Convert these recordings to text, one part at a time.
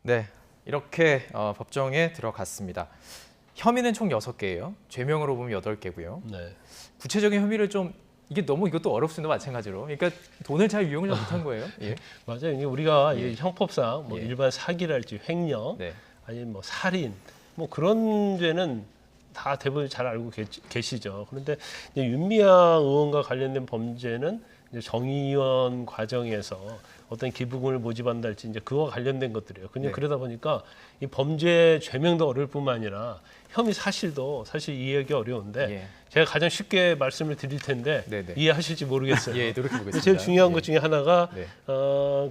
네, 이렇게 법정에 들어갔습니다. 혐의는 총 6개예요. 죄명으로 보면 8개고요. 네. 구체적인 혐의를 좀 이게 너무 이것도 어렵습니다. 마찬가지로. 그러니까 돈을 잘 유용을 못한 거예요. 예. 맞아요. 이게 우리가 예. 이 형법상 뭐 예. 일반 사기랄지 횡령, 네. 아니면 뭐 살인, 뭐 그런 죄는 다 대부분 잘 알고 계시죠. 그런데 이제 윤미향 의원과 관련된 범죄는 이제 정의위원 과정에서 어떤 기부금을 모집한달지 이제 그와 관련된 것들이에요. 그냥 네. 그러다 보니까 이 범죄 죄명도 어려울 뿐만 아니라 혐의 사실도 사실 이해하기 어려운데 예. 제가 가장 쉽게 말씀을 드릴 텐데 네네. 이해하실지 모르겠어요. 예, 노력해 보겠습니다. 제일 중요한 예. 것 중에 하나가 네.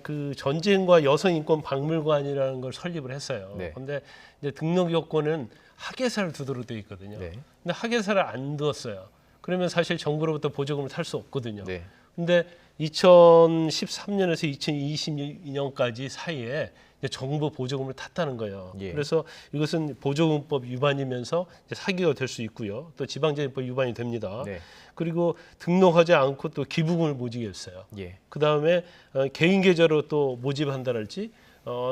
그 전쟁과 여성인권 박물관이라는 걸 설립을 했어요. 네. 그런데 이제 등록 요건은 학예사를 두도록 돼 있거든요. 네. 근데 학예사를 안 두었어요. 그러면 사실 정부로부터 보조금을 탈 수 없거든요. 네. 근데 2013년에서 2022년까지 사이에 이제 정부 보조금을 탔다는 거예요. 예. 그래서 이것은 보조금법 위반이면서 이제 사기가 될 수 있고요. 또 지방재정법 위반이 됩니다. 네. 그리고 등록하지 않고 또 기부금을 모집했어요. 예. 그 다음에 개인 계좌로 또 모집한다랄지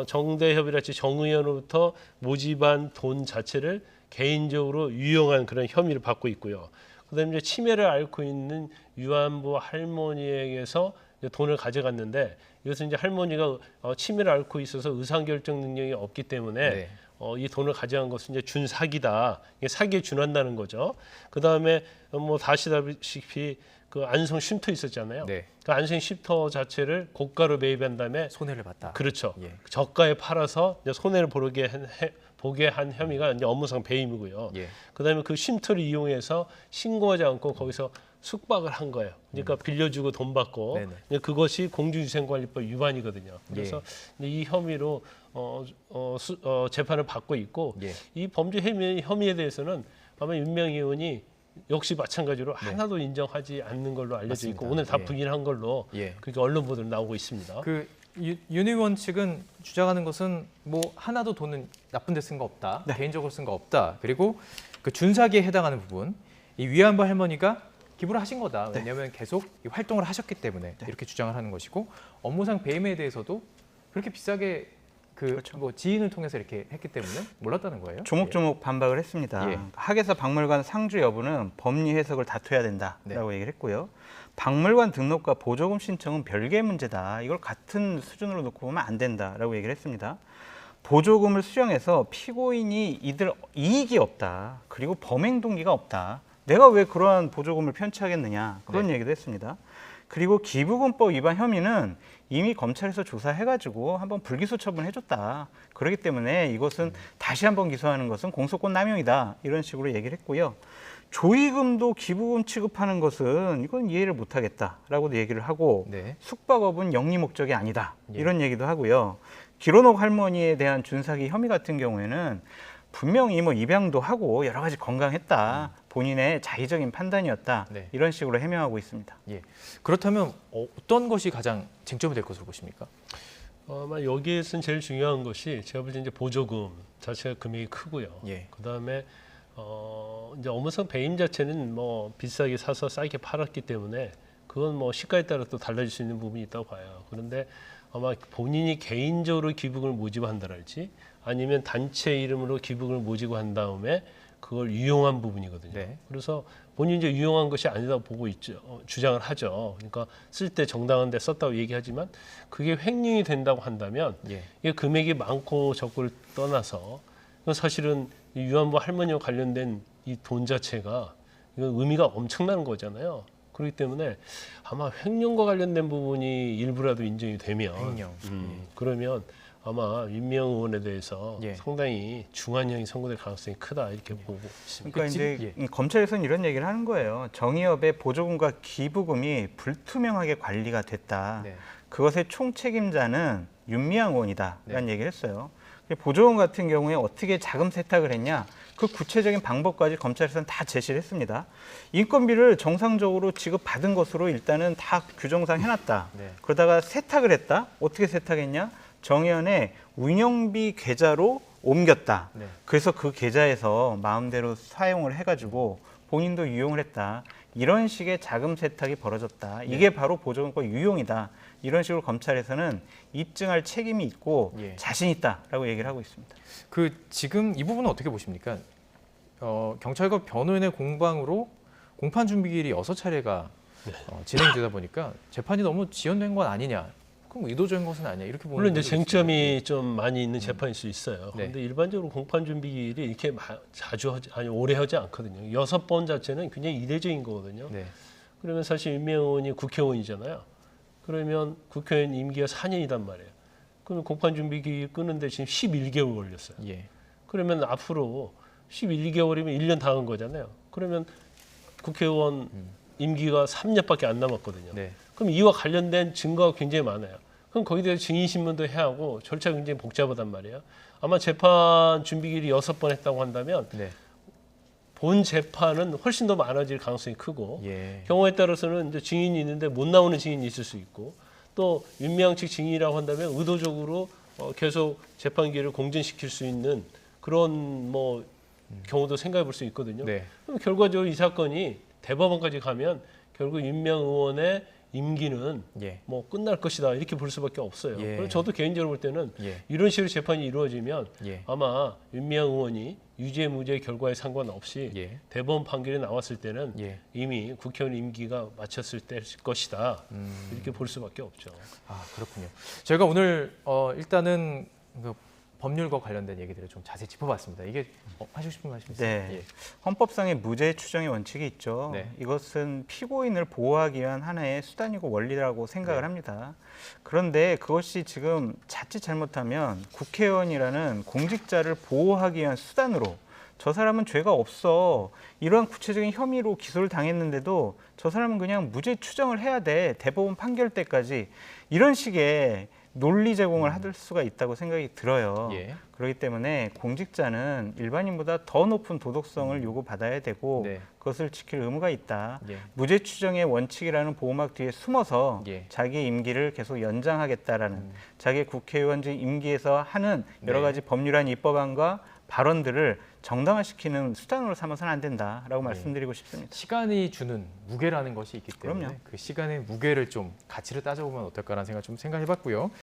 정대협이랄지 정의원으로부터 모집한 돈 자체를 개인적으로 유용한 그런 혐의를 받고 있고요. 그다음에 이제 치매를 앓고 있는 유안부 할머니에게서 이제 돈을 가져갔는데 이것은 이제 할머니가 치매를 앓고 있어서 의사결정 능력이 없기 때문에 네. 이 돈을 가져간 것은 이제 준사기다. 이게 사기에 준한다는 거죠. 그다음에 뭐 다 아시다시피 그 안성 쉼터 있었잖아요. 네. 그 안성 쉼터 자체를 고가로 매입한 다음에 손해를 봤다. 그렇죠. 예. 저가에 팔아서 이제 손해를 보게 한 혐의가 이제 업무상 배임이고요. 예. 그다음에 그 쉼터를 이용해서 신고하지 않고 거기서 숙박을 한 거예요. 그러니까 빌려주고 돈 받고 네네. 이제 그것이 공중위생관리법 위반이거든요. 그래서 이제 이 혐의로 재판을 받고 있고 예. 이 범죄 혐의에 대해서는 아마 윤명 의원이 역시 마찬가지로 네. 하나도 인정하지 않는 걸로 알려져 맞습니다. 있고 오늘 다 예. 부인한 걸로 예. 그렇게 언론 보도로 나오고 있습니다. 윤 의원 측은 주장하는 것은 뭐 하나도 돈은 나쁜 데 쓴 거 없다. 네. 개인적으로 쓴 거 없다. 그리고 그 준사기에 해당하는 부분, 이 위안부 할머니가 기부를 하신 거다. 왜냐하면 계속 이 활동을 하셨기 때문에 이렇게 주장을 하는 것이고 업무상 배임에 대해서도 그렇게 비싸게 그렇죠. 뭐 지인을 통해서 이렇게 했기 때문에 몰랐다는 거예요. 조목조목 반박을 했습니다. 예. 학예사 박물관 상주 여부는 법리 해석을 다퉈야 된다라고 얘기를 했고요. 박물관 등록과 보조금 신청은 별개의 문제다. 이걸 같은 수준으로 놓고 보면 안 된다라고 얘기를 했습니다. 보조금을 수령해서 피고인이 이들 이익이 없다. 그리고 범행 동기가 없다. 내가 왜 그러한 보조금을 편취하겠느냐. 그런 얘기도 했습니다. 그리고 기부금법 위반 혐의는 이미 검찰에서 조사해가지고 한번 불기소 처분해줬다. 그렇기 때문에 이것은 다시 한번 기소하는 것은 공소권 남용이다. 이런 식으로 얘기를 했고요. 조의금도 기부금 취급하는 것은 이건 이해를 못하겠다라고도 얘기를 하고 네. 숙박업은 영리 목적이 아니다. 예. 이런 얘기도 하고요. 기론옥 할머니에 대한 준사기 혐의 같은 경우에는 분명히 뭐 입양도 하고 여러 가지 건강했다. 본인의 자의적인 판단이었다. 네. 이런 식으로 해명하고 있습니다. 예. 그렇다면 어떤 것이 가장 쟁점이 될 것으로 보십니까? 아마 여기에서는 제일 중요한 것이 제가 볼 때 이제 보조금 자체가 금액이 크고요. 예. 그다음에 이제 업무상 배임 자체는 뭐 비싸게 사서 싸게 팔았기 때문에 그건 뭐 시가에 따라 또 달라질 수 있는 부분이 있다고 봐요. 그런데 아마 본인이 개인적으로 기부금을 모집한다랄지 아니면 단체 이름으로 기부금을 모집한 다음에 그걸 유용한 부분이거든요. 네. 그래서 본인이 이제 유용한 것이 아니다고 보고 있죠. 주장을 하죠. 그러니까 쓸 때 정당한 데 썼다고 얘기하지만 그게 횡령이 된다고 한다면 예. 이게 금액이 많고 적고를 떠나서 이건 사실은 이 유안부 할머니와 관련된 이 돈 자체가 이건 의미가 엄청난 거잖아요. 그렇기 때문에 아마 횡령과 관련된 부분이 일부라도 인정이 되면 횡령. 그러면 아마 윤미향 의원에 대해서 예. 상당히 중한형이 선고될 가능성이 크다 이렇게 보고 있습니다. 그러니까 이제 검찰에서는 이런 얘기를 하는 거예요. 정의업의 보조금과 기부금이 불투명하게 관리가 됐다. 네. 그것의 총책임자는 윤미향 의원이다라는 네. 얘기를 했어요. 보조금 같은 경우에 어떻게 자금 세탁을 했냐, 그 구체적인 방법까지 검찰에서는 다 제시를 했습니다. 인건비를 정상적으로 지급받은 것으로 일단은 다 규정상 해놨다. 네. 그러다가 세탁을 했다. 어떻게 세탁했냐? 정의원의 운영비 계좌로 옮겼다. 네. 그래서 그 계좌에서 마음대로 사용을 해가지고 본인도 유용을 했다. 이런 식의 자금 세탁이 벌어졌다. 이게 바로 보조금과 유용이다. 이런 식으로 검찰에서는 입증할 책임이 있고 예. 자신 있다라고 얘기를 하고 있습니다. 그 지금 이 부분은 어떻게 보십니까? 경찰과 변호인의 공방으로 공판 준비일이 6차례가 진행되다 보니까 재판이 너무 지연된 건 아니냐? 그럼 의도적인 것은 아니냐? 이렇게 보는 물론 이제 분들도 쟁점이 좀 많이 있는 재판일 수 있어요. 네. 그런데 일반적으로 공판 준비일이 이렇게 자주 오래 하지 않거든요. 6번 자체는 굉장히 이례적인 거거든요. 네. 그러면 사실 윤미향 의원이 국회의원이잖아요. 그러면 국회의원 임기가 4년이단 말이에요. 그러면 공판 준비기일 끄는데 지금 11개월 걸렸어요. 예. 그러면 앞으로 11개월이면 1년 다 한 거잖아요. 그러면 국회의원 임기가 3년밖에 안 남았거든요. 네. 그럼 이와 관련된 증거가 굉장히 많아요. 그럼 거기에 대해서 증인 신문도 해야 하고 절차가 굉장히 복잡하단 말이에요. 아마 재판 준비기일이 6번 했다고 한다면 네. 본 재판은 훨씬 더 많아질 가능성이 크고 예. 경우에 따라서는 이제 증인이 있는데 못 나오는 증인이 있을 수 있고 또 윤미향 측 증인이라고 한다면 의도적으로 계속 재판기를 공전시킬 수 있는 그런 뭐 경우도 생각해 볼 수 있거든요. 네. 그럼 결과적으로 이 사건이 대법원까지 가면 결국 윤미향 의원의 임기는 예. 뭐 끝날 것이다 이렇게 볼 수밖에 없어요. 예. 그래서 저도 개인적으로 볼 때는 예. 이런 식으로 재판이 이루어지면 예. 아마 윤미향 의원이 유죄 무죄 결과에 상관없이 예. 대법원 판결이 나왔을 때는 예. 이미 국회의원 임기가 마쳤을 때일 것이다 이렇게 볼 수밖에 없죠. 아, 그렇군요. 저희가 오늘 일단은 그 법률과 관련된 얘기들을 좀 자세히 짚어봤습니다. 이게 하시고 싶은 말씀 있으세요? 네. 예. 헌법상의 무죄 추정의 원칙이 있죠. 네. 이것은 피고인을 보호하기 위한 하나의 수단이고 원리라고 생각을 네. 합니다. 그런데 그것이 지금 자칫 잘못하면 국회의원이라는 공직자를 보호하기 위한 수단으로 저 사람은 죄가 없어. 이러한 구체적인 혐의로 기소를 당했는데도 저 사람은 그냥 무죄 추정을 해야 돼. 대법원 판결 때까지. 이런 식의 논리 제공을 할 수가 있다고 생각이 들어요. 예. 그렇기 때문에 공직자는 일반인보다 더 높은 도덕성을 요구받아야 되고 네. 그것을 지킬 의무가 있다. 예. 무죄 추정의 원칙이라는 보호막 뒤에 숨어서 예. 자기 임기를 계속 연장하겠다라는 자기 국회의원직 임기에서 하는 여러 네. 가지 법률안 입법안과 발언들을 정당화시키는 수단으로 삼아서는 안 된다라고 말씀드리고 싶습니다. 시간이 주는 무게라는 것이 있기 때문에 그럼요. 그 시간의 무게를 좀 가치를 따져보면 어떨까라는 생각 좀 생각해봤고요.